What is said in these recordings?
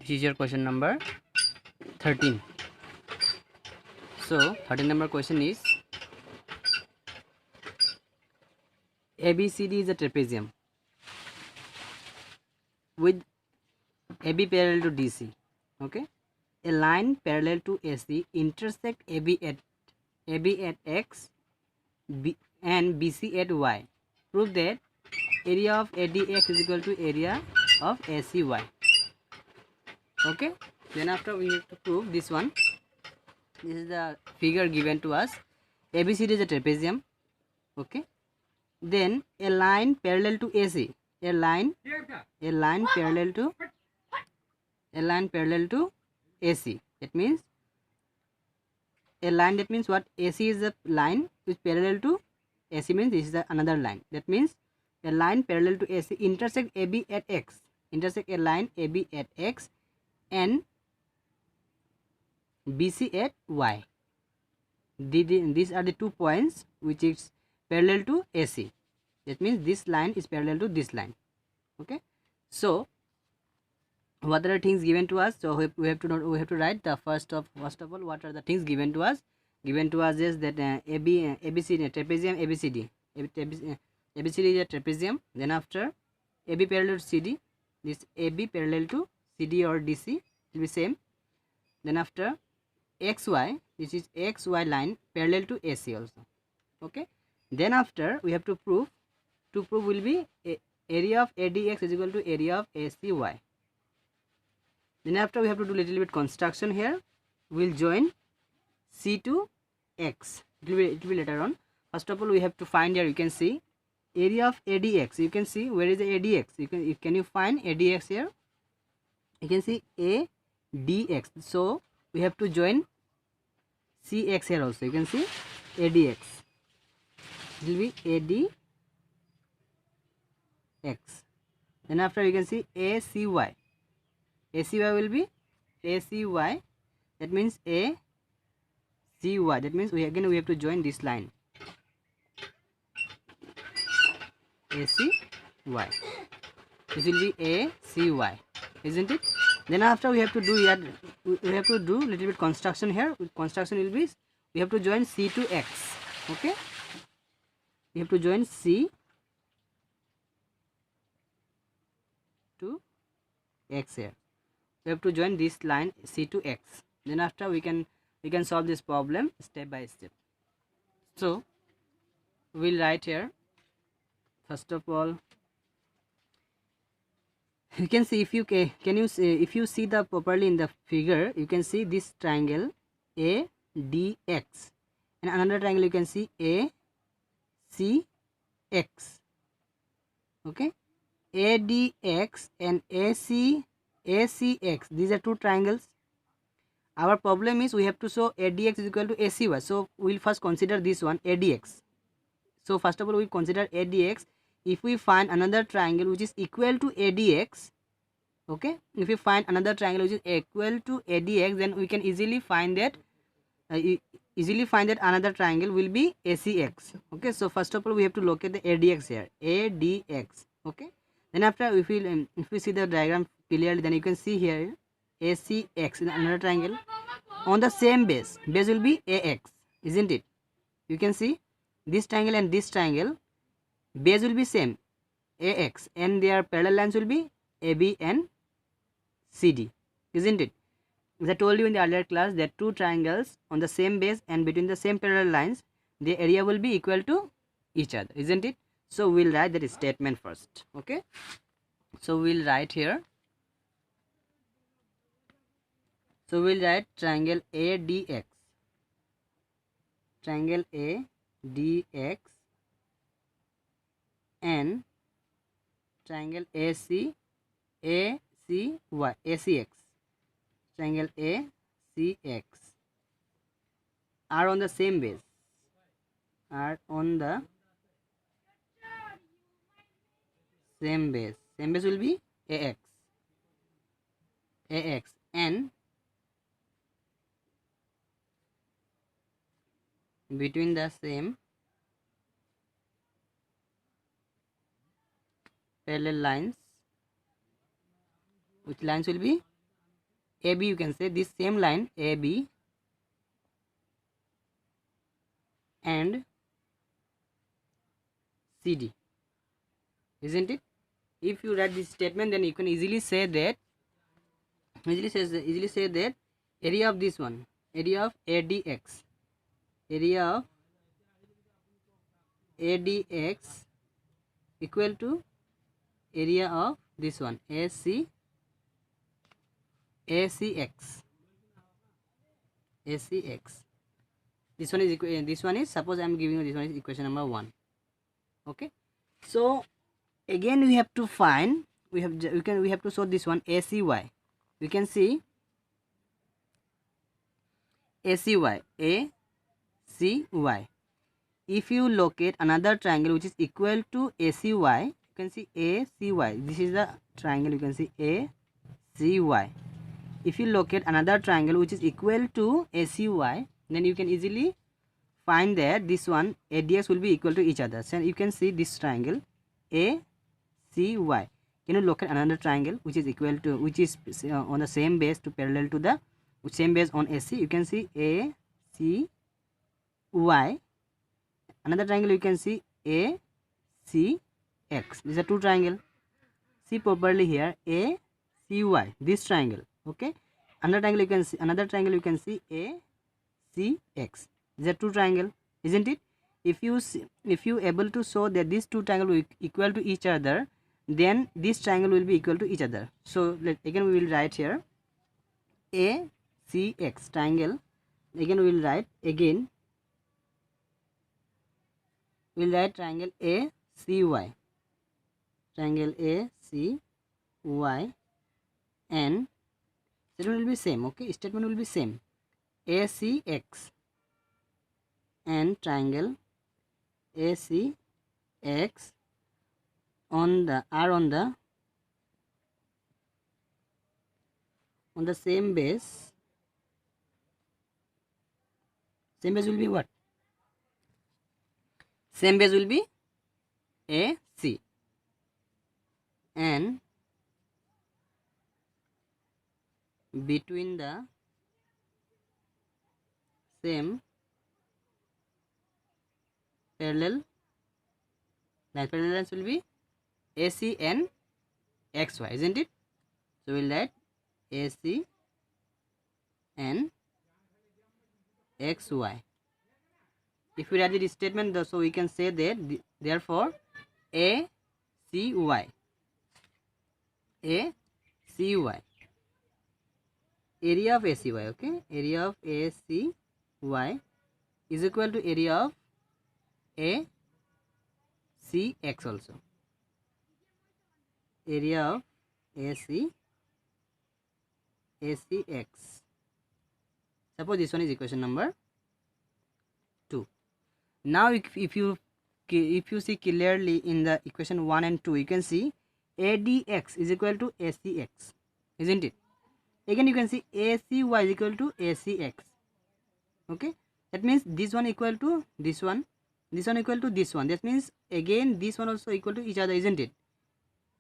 This is your question number 13. So 13 number question is, ABCD is a trapezium with AB parallel to DC. Okay, a line parallel to AC intersect AB at X and BC at Y. Prove that area of ADX is equal to area of ACY. Okay, then after we have to prove this one. This is the figure given to us. ABCD is a trapezium. Okay, then a line parallel to AC, a line parallel to AC. That means a line, that means what? AC is a line which parallel to AC, means this is the another line. That means a line parallel to AC intersect AB at X, intersect a line AB at X and BC at Y. These are the 2 points which is parallel to AC. That means this line is parallel to this line. Okay, so what are the things given to us? So we have to write the first of all, what are the things given to us? Given to us is that ABCD trapezium, ABCD is a trapezium. Then after AB parallel to CD, this AB parallel to CD or DC will be same. Then after XY, this is XY line parallel to AC also. Okay, then after we have to prove will be area of ADX is equal to area of ACY. Then after we have to do little bit construction here. We'll join C to X. It will be later on. First of all, we have to find here. You can see area of ADX. You can see where is the ADX. Can you find ADX here? You can see ADX. So we have to join CX here also. You can see ADX. It will be ADX. Then after you can see ACY. ACY will be ACY. That means ACY. That means we have to join this line. ACY. This will be ACY, isn't it? Then after we have to do little bit construction here. Construction will be, we have to join C to X. Okay, we have to join C to X here. We have to join this line C to X. Then after we can solve this problem step by step. So we'll write here. First of all, you can see, if you if you see the properly in the figure, you can see this triangle ADX and another triangle you can see ACX. Okay, ADX and ACX, these are two triangles. Our problem is we have to show ADX is equal to ACY. So we'll first consider this one, ADX. So first of all we consider ADX. If we find another triangle which is equal to ADX, okay, if we find another triangle which is equal to ADX, then we can easily find that another triangle will be ACX. Okay, so first of all we have to locate the ADX here, ADX. Okay, then after if we see the diagram clearly, then you can see here ACX in another triangle on the same base will be AX, isn't it? You can see this triangle and this triangle base will be same, AX, and their parallel lines will be AB and CD, isn't it? As I told you in the earlier class that two triangles on the same base and between the same parallel lines, the area will be equal to each other, isn't it? So we'll write that statement first. Okay, so we'll write here. So we'll write triangle ADX, triangle ADX and triangle ACY, ACX, triangle ACX are on the same base, same base will be AX and between the same parallel lines, which lines will be AB, you can say this same line AB and CD, isn't it? If you write this statement, then you can easily say that area of this one, area of ADX, area of ADX equal to area of this one ACX. This one is suppose I am giving you this one is equation number 1. Okay, so again we have to find, we have to solve this one ACY. We can see ACY. If you locate another triangle which is equal to ACY, you can see ACY. This is the triangle, you can see ACY. If you locate another triangle which is equal to ACY, then you can easily find that this one ADX will be equal to each other. So you can see this triangle ACY. Can you locate another triangle which is equal to, which is on the same base to parallel to the same base on AC? You can see ACY. Another triangle you can see ACX. These are two triangle. See properly here ACY. This triangle. Okay. Another triangle you can see ACX. These are two triangle, isn't it? If you able to show that these two triangle will equal to each other, then this triangle will be equal to each other. So again we will write here ACX triangle. Again we will write triangle ACY. Triangle ACY, and statement will be same. Okay, statement will be same. ACX and triangle ACX on the same base. Same base will be what? Same base will be AC, and between the same parallel lines will be AC and XY, isn't it? So we'll write AC and XY. If we write this statement, so we can say that therefore ACY, area of ACY, okay, area of ACY is equal to area of ACX also. Area of ACX. Suppose this one is equation number 2. Now if you see clearly in the equation 1 and 2, you can see ADX is equal to ACX, isn't it? Again you can see ACY is equal to ACX. Okay, that means this one equal to this one equal to this one. That means again this one also equal to each other, isn't it?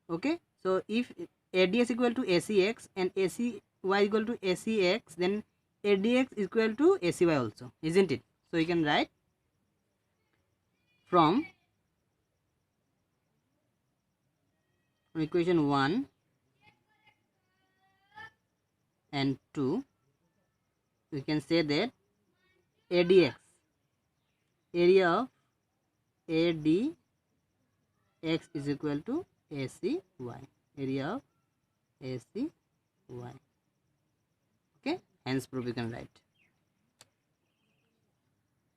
Okay, so if ADX equal to ACX and ACY equal to ACX, then ADX is equal to ACY also, isn't it? So you can write from equation 1 and 2, we can say that ADX, area of ADX is equal to ACY, area of ACY. Okay, hence proof we can write.